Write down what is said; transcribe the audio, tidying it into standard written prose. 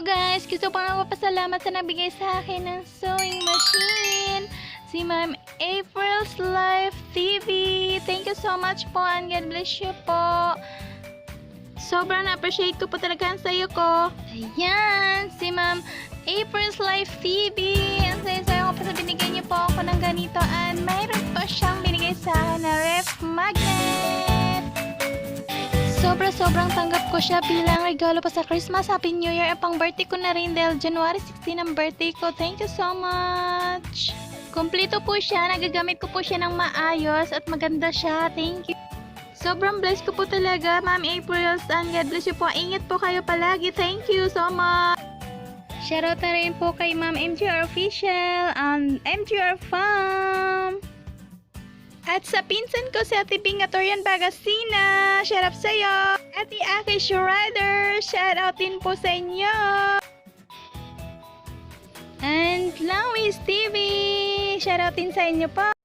guys, gusto ko nga papasalamat sa nabigay sa akin ng sewing machine. Si Ma'am April's Life TV. Thank you so much po and God bless you po. Sobrang na-appreciate ko po talaga ang sayo ko. Ayan, si Ma'am April's Life TV. Ang sayo-sayo ko po sa binigay niyo po ako ng ganito. And mayroon pa siyang binigay sa akin na ref magnet. Sobrang tanggap ko siya bilang regalo pa sa Christmas. Happy New Year. Pang birthday ko na rin dahil January 16 ang birthday ko. Thank you so much. Kompleto po siya. Nagagamit ko po siya ng maayos at maganda siya. Thank you. Sobrang blessed ko po talaga, Ma'am April. And God bless you po. Ingat po kayo palagi. Thank you so much. Shoutout na rin po kay Ma'am MGR Official and MGR Farm. At sa pinsan ko si Ate Bing at Orion Bagasina. Shoutout sa'yo. Ate Aki Rider. Shoutout din po sa inyo. And Lawis TV. Shoutout din sa inyo po.